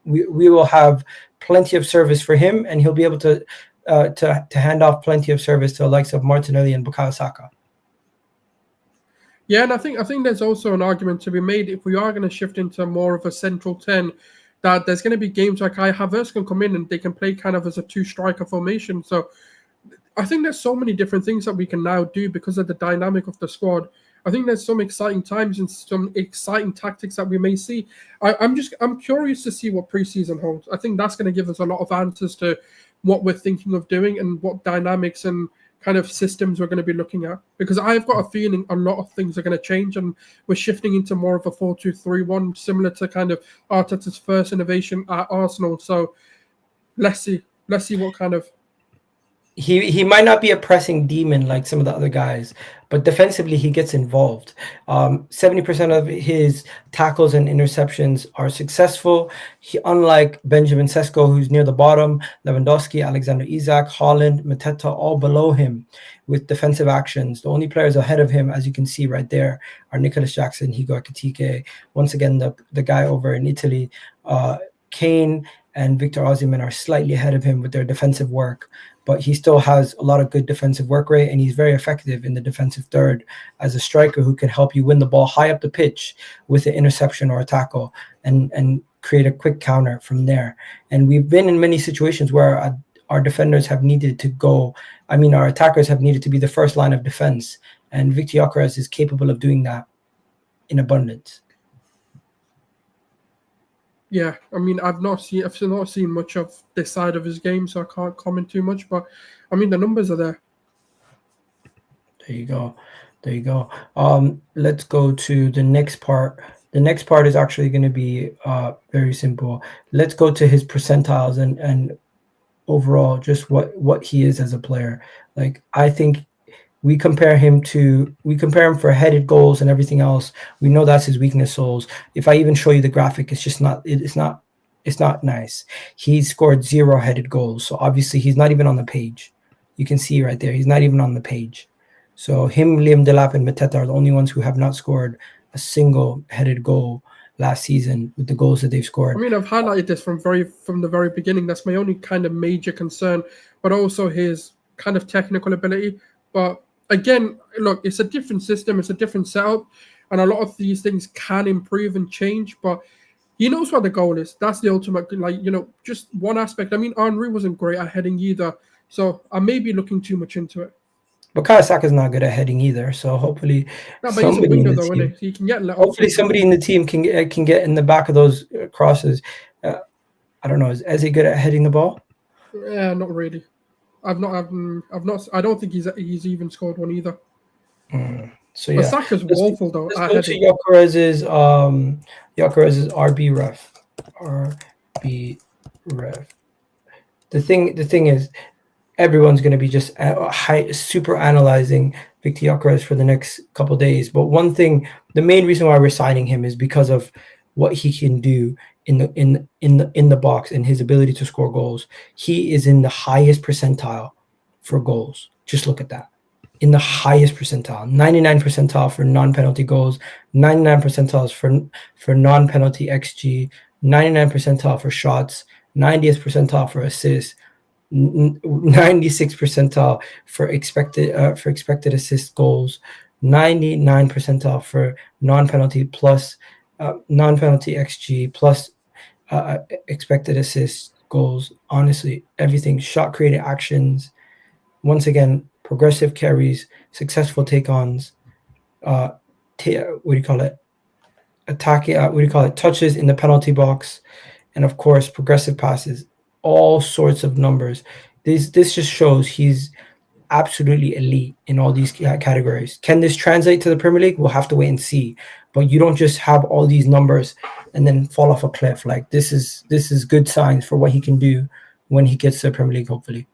we will have plenty of service for him, and he'll be able to hand off plenty of service to the likes of Martinelli and Bukayo Saka. Yeah, and I think there's also an argument to be made if we are going to shift into more of a central 10. That there's going to be games like Havertz can come in and they can play kind of as a two-striker formation. So I think there's so many different things that we can now do because of the dynamic of the squad. I think there's some exciting times and some exciting tactics that we may see. I'm curious to see what preseason holds. I think that's going to give us a lot of answers to what we're thinking of doing and what dynamics and kind of systems we're going to be looking at, because I've got a feeling a lot of things are going to change and we're shifting into more of a 4-2-3-1, similar to kind of Arteta's first innovation at Arsenal. So let's see what kind of. He might not be a pressing demon like some of the other guys, but defensively he gets involved. 70% of his tackles and interceptions are successful. Unlike Benjamin Sesko, who's near the bottom, Lewandowski, Alexander Isak, Haaland, Mateta, all below him with defensive actions. The only players ahead of him, as you can see right there, are Nicholas Jackson, Higo Ekitike. Once again, the guy over in Italy, Kane and Viktor Osimhen are slightly ahead of him with their defensive work, but he still has a lot of good defensive work rate, and he's very effective in the defensive third as a striker who can help you win the ball high up the pitch with an interception or a tackle and create a quick counter from there. And we've been in many situations where our defenders have needed to our attackers have needed to be the first line of defense, and Viktor Gyokeres is capable of doing that in abundance. Yeah, I mean, I've not seen much of this side of his game, so I can't comment too much. But I mean, the numbers are there. There you go. Let's go to the next part. The next part is actually going to be very simple. Let's go to his percentiles and overall just what he is as a player. Like, I think we compare him for headed goals and everything else. We know that's his weakness. Souls. If I even show you the graphic, it's just not. It's not nice. He scored 0 headed goals, so obviously he's not even on the page. You can see right there, he's not even on the page. So him, Liam Delap, and Mateta are the only ones who have not scored a single headed goal last season with the goals that they've scored. I mean, I've highlighted this from the very beginning. That's my only kind of major concern, but also his kind of technical ability. But again, look, it's a different system, it's a different setup, and a lot of these things can improve and change, but he knows what the goal is. That's the ultimate, just one aspect. I mean, Henry wasn't great at heading either, so I may be looking too much into it. Bukayo Saka's not good at heading either, so hopefully somebody in the team, he can get let hopefully somebody in the team can get in the back of those crosses. I don't know, is Eze good at heading the ball? Yeah, not really. I don't think he's even scored one either. So But yeah, Saka's woeful though. let's I go had to it. Gyokeres' RB ref. RB ref. The thing is, everyone's going to be just super analyzing Viktor Gyokeres for the next couple of days. But one thing, the main reason why we're signing him is because of what he can do in the box and his ability to score goals. He is in the highest percentile for goals. Just look at that. In the highest percentile, 99 percentile for non-penalty goals, 99 percentiles for non-penalty XG, 99 percentile for shots, 90th percentile for assists, 96 percentile for expected assist goals, 99 percentile for non-penalty plus non-penalty XG plus expected assist goals. Honestly, everything, shot created actions. Once again, progressive carries, successful take-ons, what do you call it? Attacking, what do you call it? Touches in the penalty box, and of course, progressive passes. All sorts of numbers. This just shows he's absolutely elite in all these categories. Can this translate to the Premier League? We'll have to wait and see. But you don't just have all these numbers and then fall off a cliff. Like this is good signs for what he can do when he gets to the Premier League, hopefully.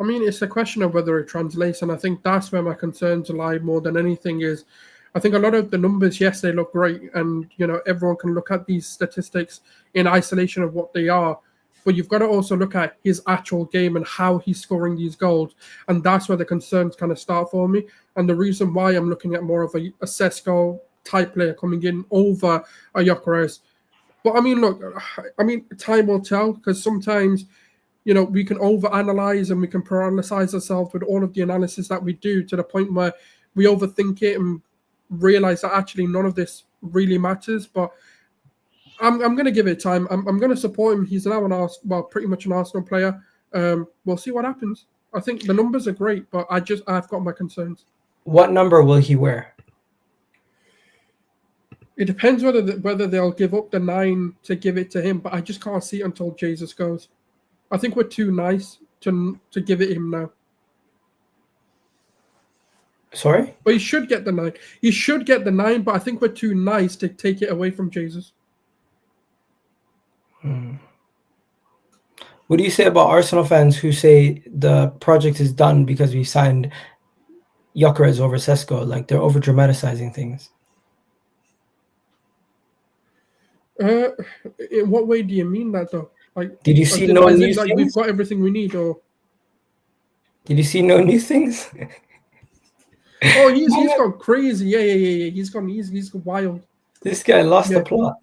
I mean, it's a question of whether it translates, and I think that's where my concerns lie more than anything. Is I think a lot of the numbers, yes, they look great, and everyone can look at these statistics in isolation of what they are, but you've got to also look at his actual game and how he's scoring these goals, and that's where the concerns kind of start for me. And the reason why I'm looking at more of a Sesko type player coming in over a Gyokeres. But I mean, look, time will tell, because sometimes we can overanalyze and we can paralyze ourselves with all of the analysis that we do to the point where we overthink it and realize that actually none of this really matters. But I'm going to give it time. I'm going to support him. He's now pretty much an Arsenal player. We'll see what happens. I think the numbers are great, but I've got my concerns. What number will he wear? It depends whether they'll give up the 9 to give it to him, but I just can't see it until Jesus goes. I think we're too nice to give it him now. Sorry? But he should get the 9. He should get the 9, but I think we're too nice to take it away from Jesus. What do you say about Arsenal fans who say the project is done because we signed Gyokeres over Sesko? Like they're over dramatizing things. In what way do you mean that though? Like, did you see no new things? We've got everything we need, or did you see no new things? Oh, he's gone crazy. Yeah. He's gone wild. This guy lost the plot.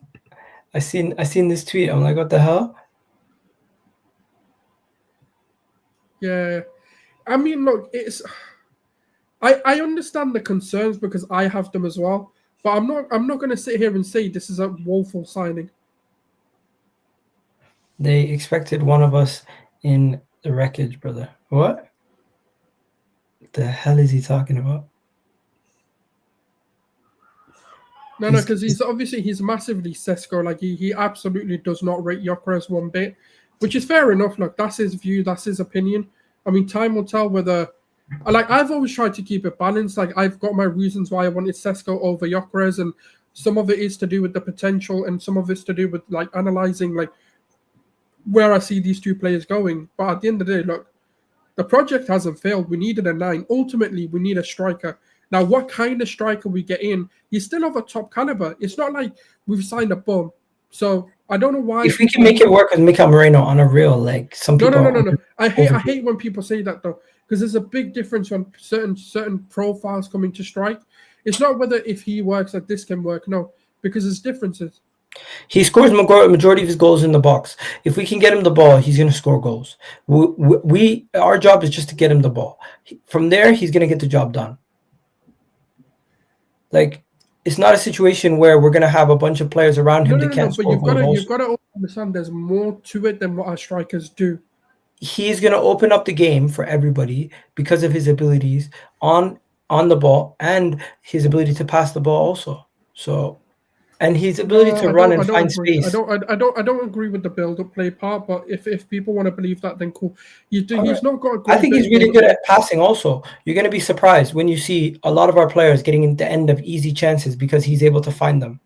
I seen this tweet. I'm like, what the hell? Yeah, I mean, look, I understand the concerns because I have them as well. But I'm not going to sit here and say this is a woeful signing. They expected one of us in the wreckage, brother. What the hell is he talking about? No, because he's massively Sesko. Like he absolutely does not rate Gyokeres one bit, which is fair enough. Look, that's his view, that's his opinion. I mean, time will tell whether. Like I've always tried to keep it balanced. Like I've got my reasons why I wanted Sesko over Gyokeres, and some of it is to do with the potential, and some of it's to do with like analyzing like where I see these two players going. But at the end of the day, look, the project hasn't failed. We needed a 9. Ultimately, we need a striker. Now, what kind of striker we get in, he's still of a top caliber. It's not like we've signed a bum. So I don't know why. If we can make it work with Mikel Moreno on a real, like some people. No. I hate when people say that though, because there's a big difference when certain profiles come into strike. It's not whether if he works that this can work. No, because there's differences. He scores majority of his goals in the box. If we can get him the ball, he's going to score goals. Our job is just to get him the ball. From there, he's going to get the job done. Like, it's not a situation where we're going to have a bunch of players around him that can't score goals. But you've got to understand there's more to it than what our strikers do. He's going to open up the game for everybody because of his abilities on the ball and his ability to pass the ball also. So and his ability to run and find agree. space. I don't agree with the build-up play part. But if people want to believe that, then cool. He's Right. not got a I great. think he's really good at passing. Also, you're going to be surprised when you see a lot of our players getting in the end of easy chances because he's able to find them.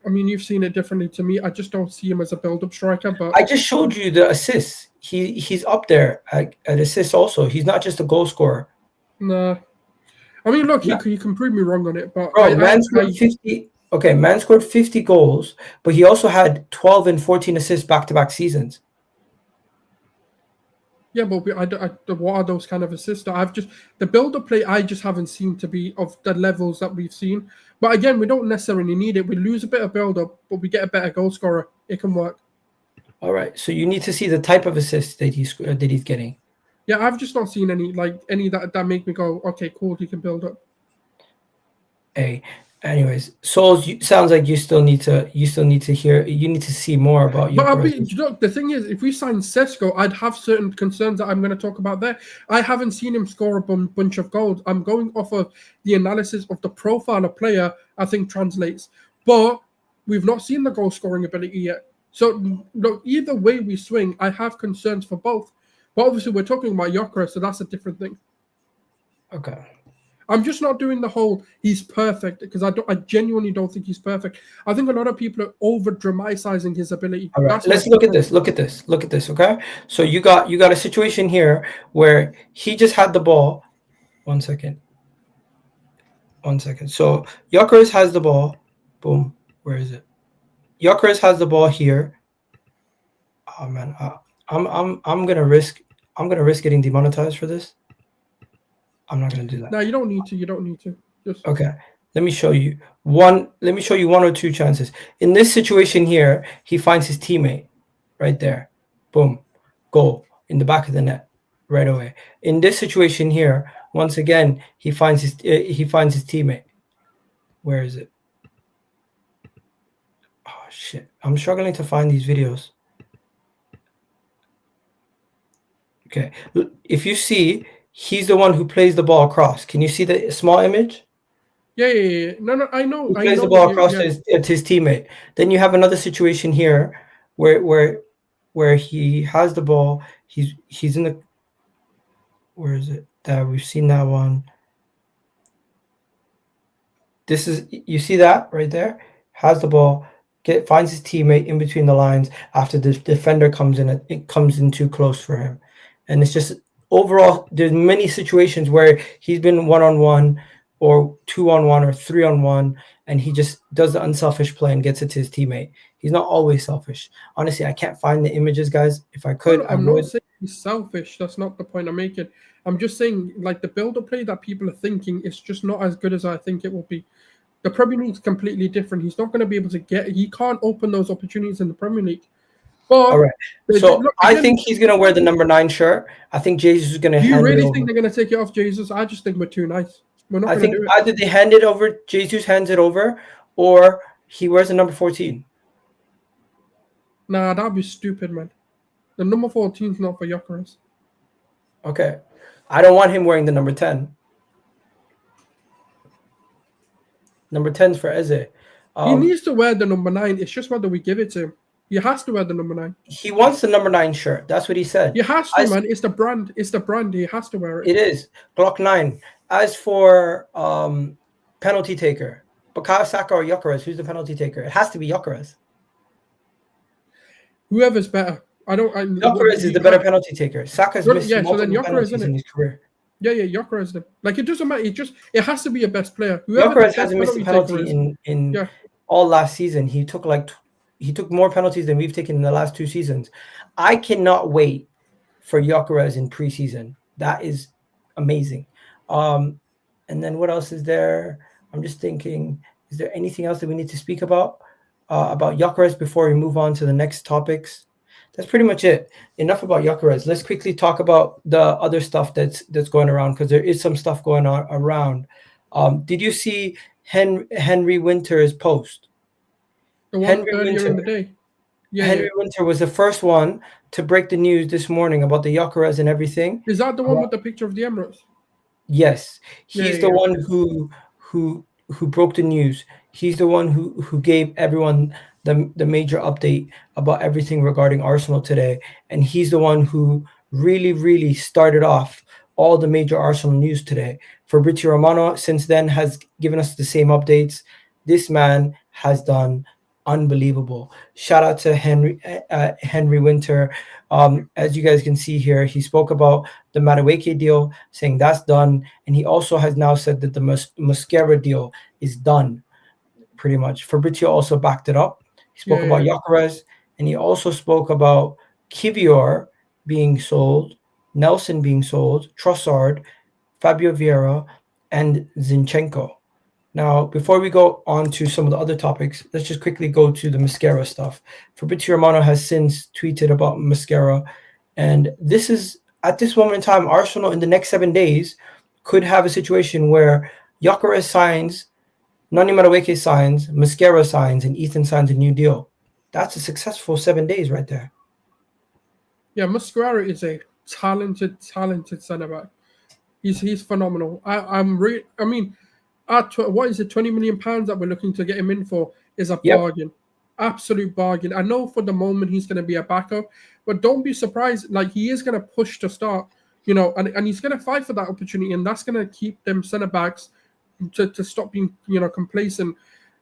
I mean, you've seen it differently to me. I just don't see him as a build-up striker. But I just showed you the assists. He's up there at assists. Also, he's not just a goal scorer. Nah. I mean, look, he can prove me wrong on it, but Bro, man scored 50. Okay, man scored 50 goals, but he also had 12 and 14 assists back-to-back seasons. Yeah, but what are those kind of assists? The build-up play I just haven't seen to be of the levels that we've seen. But again, we don't necessarily need it. We lose a bit of build-up, but we get a better goal scorer. It can work. All right, so you need to see the type of assists that he's getting. Yeah, I've just not seen any that make me go, okay, cool, he can build up. Hey, anyways, Souls, sounds like you still need to hear. You need to see more about your. But look, the thing is, if we sign Sesko, I'd have certain concerns that I'm going to talk about there. I haven't seen him score a bunch of goals. I'm going off of the analysis of the profile of player. I think translates, but we've not seen the goal scoring ability yet. So look, either way we swing, I have concerns for both. But obviously, we're talking about Gyökeres, so that's a different thing. Okay. I'm just not doing the whole he's perfect because I genuinely don't think he's perfect. I think a lot of people are over dramatizing his ability. All right, let's look at this. Look at this. Look at this. Okay, so you got a situation here where he just had the ball. 1 second. 1 second. So Gyökeres has the ball. Boom. Where is it? Gyökeres has the ball here. Oh man, I'm gonna risk getting demonetized for this. I'm not gonna do that. No, you don't need to. You don't need to. Just okay. Let me show you one or two chances. In this situation here, he finds his teammate right there. Boom. Goal in the back of the net right away. In this situation here, once again, he finds his teammate. Where is it? Oh shit. I'm struggling to find these videos. Okay. If you see, he's the one who plays the ball across. Can you see the small image? Yeah. No, I know. He plays the ball across to his teammate. Then you have another situation here where he has the ball. He's in the. Where is it? That we've seen that one. This is, you see that right there? Has the ball, finds his teammate in between the lines after the defender comes in. It comes in too close for him, and it's just overall. There's many situations where he's been 1-on-1 or 2-on-1 or 3-on-1, and he just does the unselfish play and gets it to his teammate. He's not always selfish. Honestly, I can't find the images, guys. If I could, I'm not saying he's selfish. That's not the point I'm making. I'm just saying, like, the build-up play that people are thinking is just not as good as I think it will be. The Premier League is completely different. He's not going to be able to he can't open those opportunities in the Premier League. But all right. So look, I think he's going to wear the number 9 shirt. I think Jesus is going to hand it over. Do you really think they're going to take it off Jesus? I just think we're too nice. We're not going to do it. Either they hand it over, Jesus hands it over, or he wears the number 14. Nah, that'd be stupid, man. The number 14 is not for Gyökeres. Okay. I don't want him wearing the number 10. Number 10 is for Eze. He needs to wear the number 9. It's just whether we give it to him. He has to wear the number 9. He wants the number 9 shirt. That's what he said. He has to, man. It's the brand. It's the brand. He has to wear it. It is. Glock 9. As for penalty taker, Bukayo Saka or Gyökeres, who's the penalty taker? It has to be Gyökeres. Whoever's better. Gyökeres is the better penalty taker. Saka's missed multiple penalties in his career. Yeah, Gyökeres. Like, it doesn't matter. It has to be a best player. Gyökeres hasn't missed a penalty in all last season. He took more penalties than we've taken in the last 2 seasons. I cannot wait for Gyökeres in preseason. That is amazing. And then what else is there? I'm just thinking, is there anything else that we need to speak about Gyökeres before we move on to the next topics? That's pretty much it. Enough about Gyökeres. Let's quickly talk about the other stuff that's going around, because there is some stuff going on around. Did you see Henry Winter's post? The one earlier in the day. Yeah, Henry Winter was the first one to break the news this morning about the Gyökeres and everything. Is that the one with the picture of the Emirates? Yes, he's the one who who broke the news. He's the one who gave everyone the major update about everything regarding Arsenal today, and he's the one who really started off all the major Arsenal news today. Fabrizio Romano since then has given us the same updates. This man has done unbelievable. Shout out to Henry Winter. As you guys can see here, he spoke about the Madueke deal, saying that's done, and he also has now said that the Mosquera deal is done, pretty much. Fabrizio also backed it up. He spoke about Gyökeres, and he also spoke about Kivior being sold, Nelson being sold, Trossard, Fabio Vieira, and Zinchenko. Now, before we go on to some of the other topics, let's just quickly go to the Mosquera stuff. Fabrizio Romano has since tweeted about Mosquera, and this is, at this moment in time, Arsenal in the next 7 days could have a situation where Gyökeres signs, Nani Madueke signs, Mosquera signs, and Ethan signs a new deal. That's a successful 7 days right there. Yeah, Mosquera is a talented centre-back. He's phenomenal. What is it, £20 million that we're looking to get him in for is a bargain. Absolute bargain. I know for the moment he's going to be a backup, but don't be surprised. Like, he is going to push to start, and he's going to fight for that opportunity, and that's going to keep them centre-backs to stop being, complacent.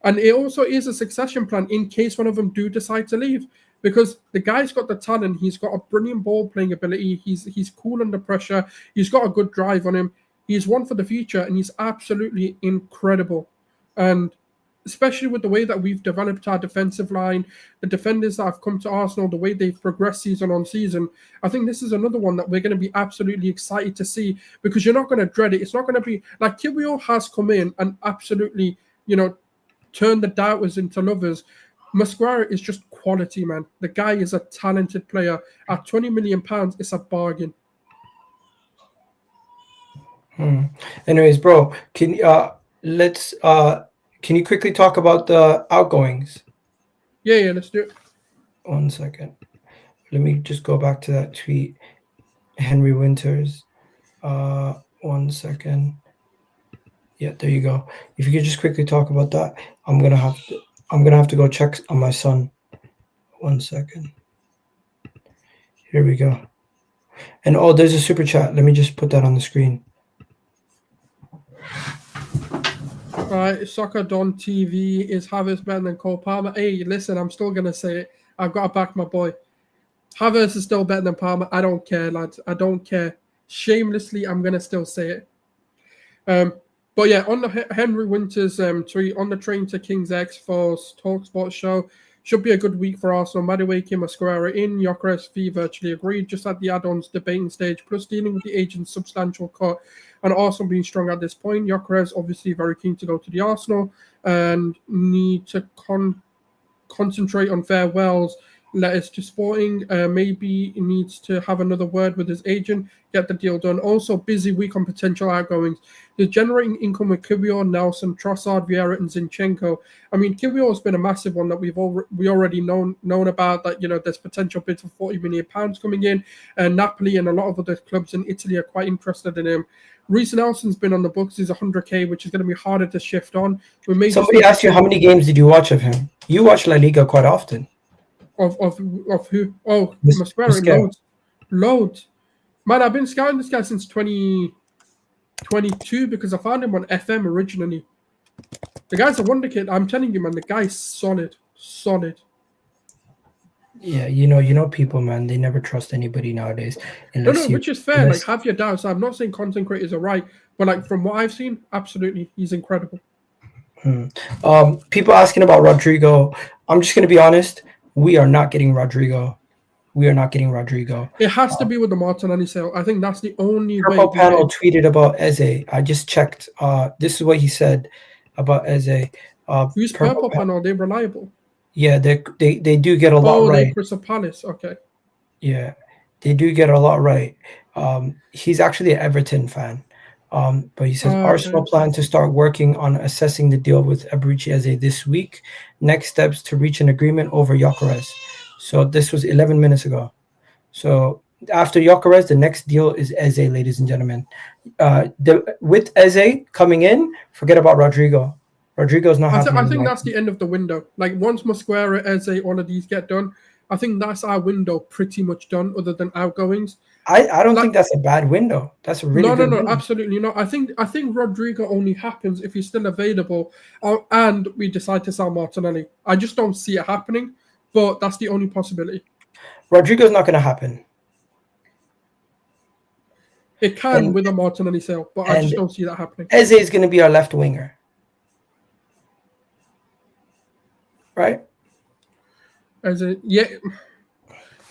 And it also is a succession plan in case one of them do decide to leave, because the guy's got the talent. He's got a brilliant ball-playing ability. He's cool under pressure. He's got a good drive on him. He's one for the future, and he's absolutely incredible. And especially with the way that we've developed our defensive line, the defenders that have come to Arsenal, the way they've progressed season on season, I think this is another one that we're going to be absolutely excited to see, because you're not going to dread it. It's not going to be like Kiwior has come in and absolutely, turned the doubters into lovers. Mosquera is just quality, man. The guy is a talented player. At £20 million, it's a bargain. Anyways, bro, can you quickly talk about the outgoings? Yeah, let's do it. 1 second. Let me just go back to that tweet. Henry Winters. 1 second. Yeah, there you go. If you could just quickly talk about that, I'm gonna have to go check on my son. 1 second. Here we go. And there's a super chat. Let me just put that on the screen. Right, Soccer Don TV, is Havertz better than Cole Palmer? Hey, listen, I'm still going to say it. I've got to back my boy. Havertz is still better than Palmer. I don't care, lads. I don't care. Shamelessly, I'm going to still say it. But yeah, on the Henry Winters tweet, on the train to King's X for TalkSport show, should be a good week for Arsenal. Madueke, Mosquera in, Gyökeres fee virtually agreed, just at the add-ons debating stage, plus dealing with the agent's substantial cut, and Arsenal being strong at this point. Gyökeres obviously very keen to go to the Arsenal and need to concentrate on farewells, letters to Sporting. Maybe he needs to have another word with his agent, get the deal done. Also, busy week on potential outgoings. He's generating income with Kiwior, Nelson, Trossard, Vieira, and Zinchenko. I mean, Kiwior has been a massive one that we already known about, that, there's potential bid for £40 million coming in. And Napoli and a lot of other clubs in Italy are quite interested in him. Reece Nelson's been on the books. He's 100k, which is going to be harder to shift on. Somebody asked you how many games did you watch of him? You watch La Liga quite often. Of who? Oh, Mosquera. Loads. Man, I've been scouting this guy since 2022 because I found him on FM originally. The guy's a wonder kid. I'm telling you, man, the guy's solid. Yeah, you know people, man, they never trust anybody nowadays. No, which is fair. Like, have your doubts. I'm not saying content creators are right, but like from what I've seen, absolutely, he's incredible. People asking about Rodrigo. I'm just going to be honest. We are not getting Rodrigo. It has to be with the Martinelli sale. I think that's the only way. Purple Panel tweeted about Eze. I just checked. This is what he said about Eze. Who's Purple Panel? They're reliable. Yeah, they do get a lot right. Oh, Crystal Palace. Okay. Yeah, they do get a lot right. He's actually an Everton fan. But he says Arsenal plan to start working on assessing the deal with Eberechi Eze this week. Next steps to reach an agreement over Gyökeres. So this was 11 minutes ago. So after Gyökeres, the next deal is Eze, ladies and gentlemen. With Eze coming in, forget about Rodrigo. Rodrigo's not I happening. think that's the end of the window. Like once Mosquera, Eze, all of these get done, I think that's our window pretty much done. Other than outgoings, I don't think that's a bad window. That's a really good window. Absolutely not. I think Rodrigo only happens if he's still available, and we decide to sell Martinelli. I just don't see it happening, but that's the only possibility. Rodrigo's not going to happen. It can with a Martinelli sale, but I just don't see that happening. Eze is going to be our left winger, right? Eze, yeah.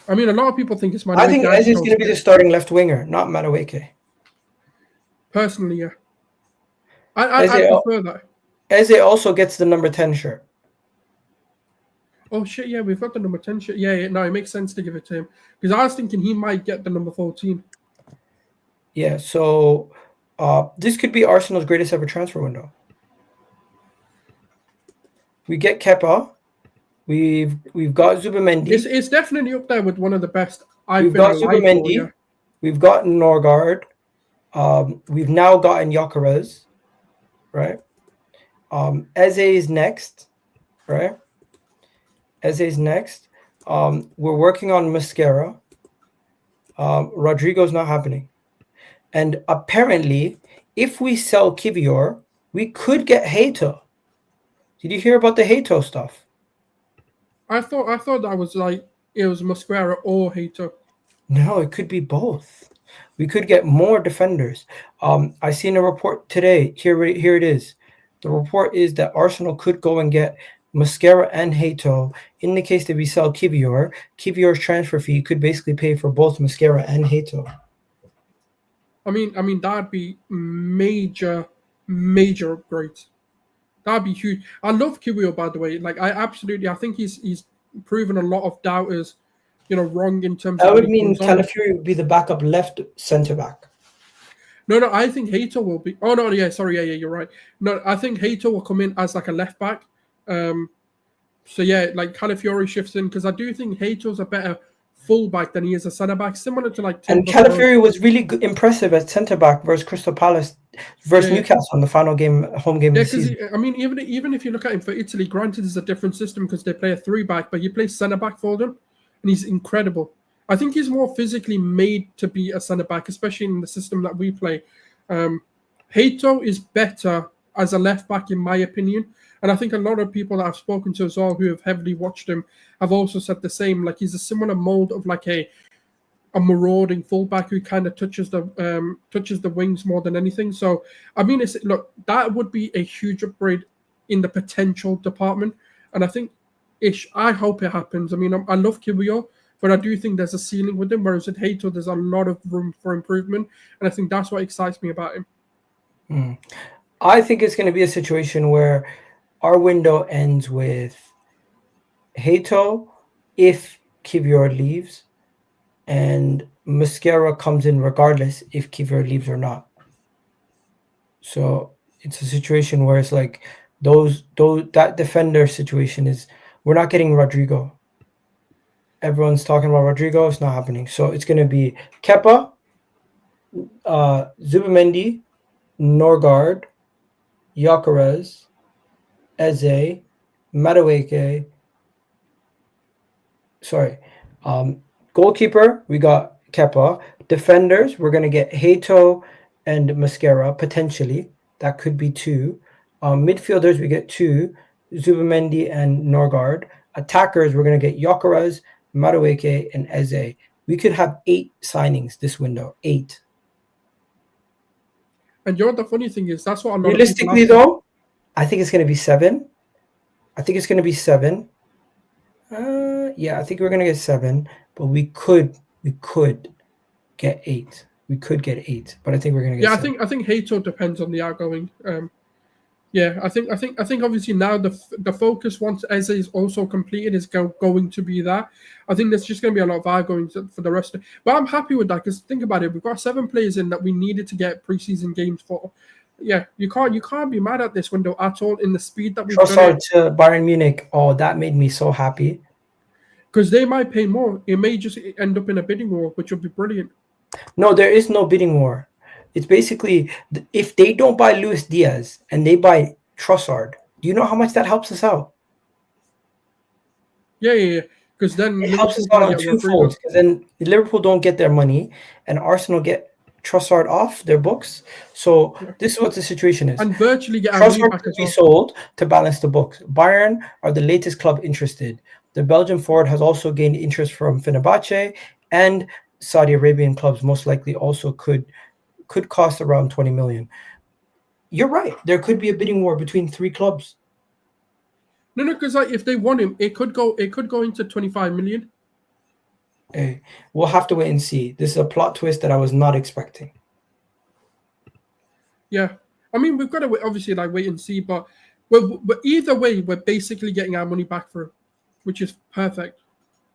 I mean, a lot of people think it's Madueke. I think Eze is going to be the starting left winger, not Madueke. Personally, yeah. I prefer that. Eze also gets the number 10 shirt. Oh shit! Yeah, we've got the number 10 shirt. Yeah. No, it makes sense to give it to him because I was thinking he might get the number 14. Yeah. So this could be Arsenal's greatest ever transfer window. We get Kepa. We've got Zubimendi. It's definitely up there with one of the best. We've got Zubimendi. Yeah. We've got Norgard. We've now gotten Gyokeres, right? Eze is next, right? Eze is next. We're working on Mosquera. Rodrigo's not happening. And apparently, if we sell Kivior, we could get Hato. Did you hear about the Hato stuff? I thought that was like it was Mosquera or Hato. No, it could be both. We could get more defenders. I seen a report today. Here it is. The report is that Arsenal could go and get Mosquera and Hato. In the case that we sell Kivior, Kivior's transfer fee could basically pay for both Mosquera and Hato. I mean that'd be major upgrades. That'd be huge. I love Kiwior, by the way. Like I think he's proven a lot of doubters, wrong in terms. That would mean Calafiori would be the backup left centre back. No, I think Hato will be. Oh no, yeah, sorry, yeah, you're right. No, I think Hato will come in as like a left back. So yeah, like Calafiori shifts in because I do think Hato's a better fullback than he is a centre back, similar to like. And Calafiori was really impressive at centre back versus Crystal Palace, versus Newcastle on the final game, home game. Yeah, because I mean, even if you look at him for Italy, granted, it's a different system because they play a 3-back, but he plays centre back for them, and he's incredible. I think he's more physically made to be a centre back, especially in the system that we play. Hato is better as a left back, in my opinion. And I think a lot of people that I've spoken to as well who have heavily watched him have also said the same. Like he's a similar mold of like a marauding fullback who kind of touches the wings more than anything. So I mean, look, that would be a huge upgrade in the potential department. And I think I hope it happens. I mean, I love Kiwior, but I do think there's a ceiling with him. Whereas with Hato, there's a lot of room for improvement, and I think that's what excites me about him. I think it's going to be a situation where our window ends with Hato if Kiwior leaves, and Mosquera comes in regardless if Kiwior leaves or not. So it's a situation where it's like that defender situation is we're not getting Rodrigo. Everyone's talking about Rodrigo. It's not happening. So it's going to be Kepa, Zubimendi, Norgard, Gyokeres, Eze, Madueke. Goalkeeper, we got Kepa. Defenders, we're going to get Hato and Mosquera, potentially. That could be 2. Midfielders, we get 2, Zubimendi and Norgard. Attackers, we're going to get Gyokeres, Madueke, and Eze. We could have 8 signings this window. 8. And the funny thing is, that's what a lot realistically, though, I think it's going to be 7. I think it's going to be 7. Yeah, I think we're going to get 7, but we could get 8. We could get 8, but I think we're going to get 7. I think Hato depends on the outgoing. I think obviously now the focus once Eze is also completed is going to be that. I think there's just going to be a lot of outgoings for the rest of it. But I'm happy with that because think about it, we've got 7 players in that we needed to get preseason games for. Yeah, you can't be mad at this window at all in the speed that we've done. Trossard to Bayern Munich. Oh, that made me so happy. Because they might pay more. It may just end up in a bidding war, which would be brilliant. No, there is no bidding war. It's basically if they don't buy Luis Diaz and they buy Trossard, Do you know how much that helps us out? Yeah. Because then It helps us Liverpool out on two folds. Because then Liverpool don't get their money, and Arsenal get Trossard off their books. So this is what the situation is. And virtually get our money Trossard back could as be well. sold to balance the books. Bayern are the latest club interested. The Belgian forward has also gained interest from Fenerbahce, and Saudi Arabian clubs most likely also could cost around 20 million. You're right. There could be a bidding war between three clubs. No, because like if they want him, it could go into 25 million. Hey, we'll have to wait and see. This is a plot twist that I was not expecting. Yeah, I mean we've got to obviously like wait and see, but either way, we're basically getting our money back for it, which is perfect.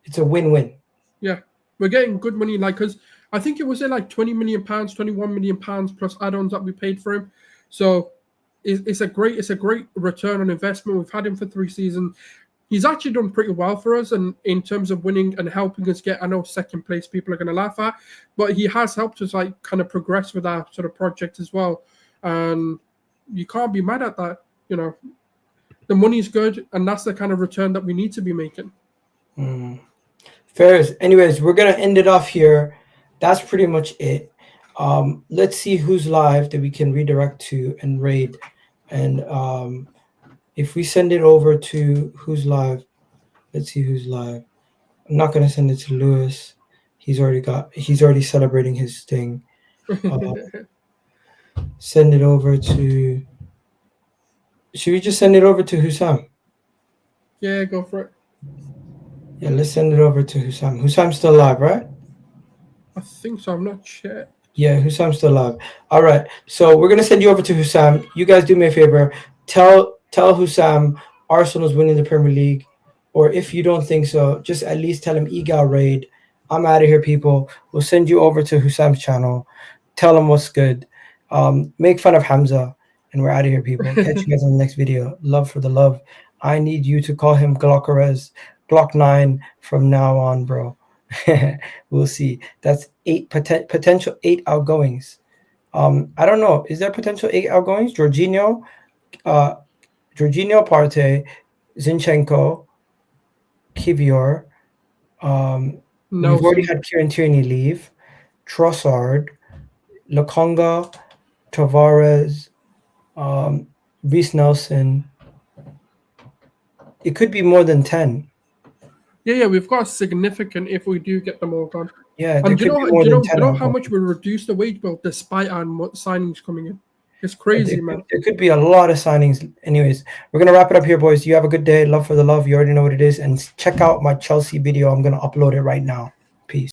It's a win-win. Yeah, we're getting good money. Like, because I think it was like 20 million pounds, 21 million pounds plus add-ons that we paid for him. So it's a great return on investment. We've had him for 3 seasons. He's actually done pretty well for us, and in terms of winning and helping us get, I know second place people are going to laugh at, but he has helped us like kind of progress with our sort of project as well. And you can't be mad at that. You know, the money's good, and that's the kind of return that we need to be making. Fair. Anyways, we're gonna end it off here. That's pretty much it. Let's see who's live that we can redirect to and raid. And if we send it over to who's live, let's see who's live. I'm not gonna send it to Lewis. He's already celebrating his thing. Send it over to. Should we just send it over to Hussam? Yeah, go for it. Yeah, let's send it over to Hussam. Hussam's still alive, right? I think so. I'm not sure. Yeah, Hussam's still alive. All right. So we're gonna send you over to Hussam. You guys do me a favor. Tell Hussam Arsenal's winning the Premier League. Or if you don't think so, just at least tell him Egal raid. I'm out of here, people. We'll send you over to Hussam's channel. Tell him what's good. Make fun of Hamza. And we're out of here, people. Catch you guys in the next video. Love for the love. I need you to call him Gyokeres. Glock 9 from now on, bro. We'll see. That's 8 potential 8 outgoings. I don't know. Is there potential 8 outgoings? Jorginho, Partey, Zinchenko, Kivior. We've already had Kieran Tierney leave. Trossard, Lokonga, Tavares, Reece Nelson. It could be more than 10. Yeah, we've got significant if we do get them all gone. Yeah, and do you know how much we reduce the wage bill despite our signings coming in? It's crazy, man. There could be a lot of signings. Anyways, we're gonna wrap it up here, boys. You have a good day. Love for the love. You already know what it is. And check out my Chelsea video. I'm gonna upload it right now.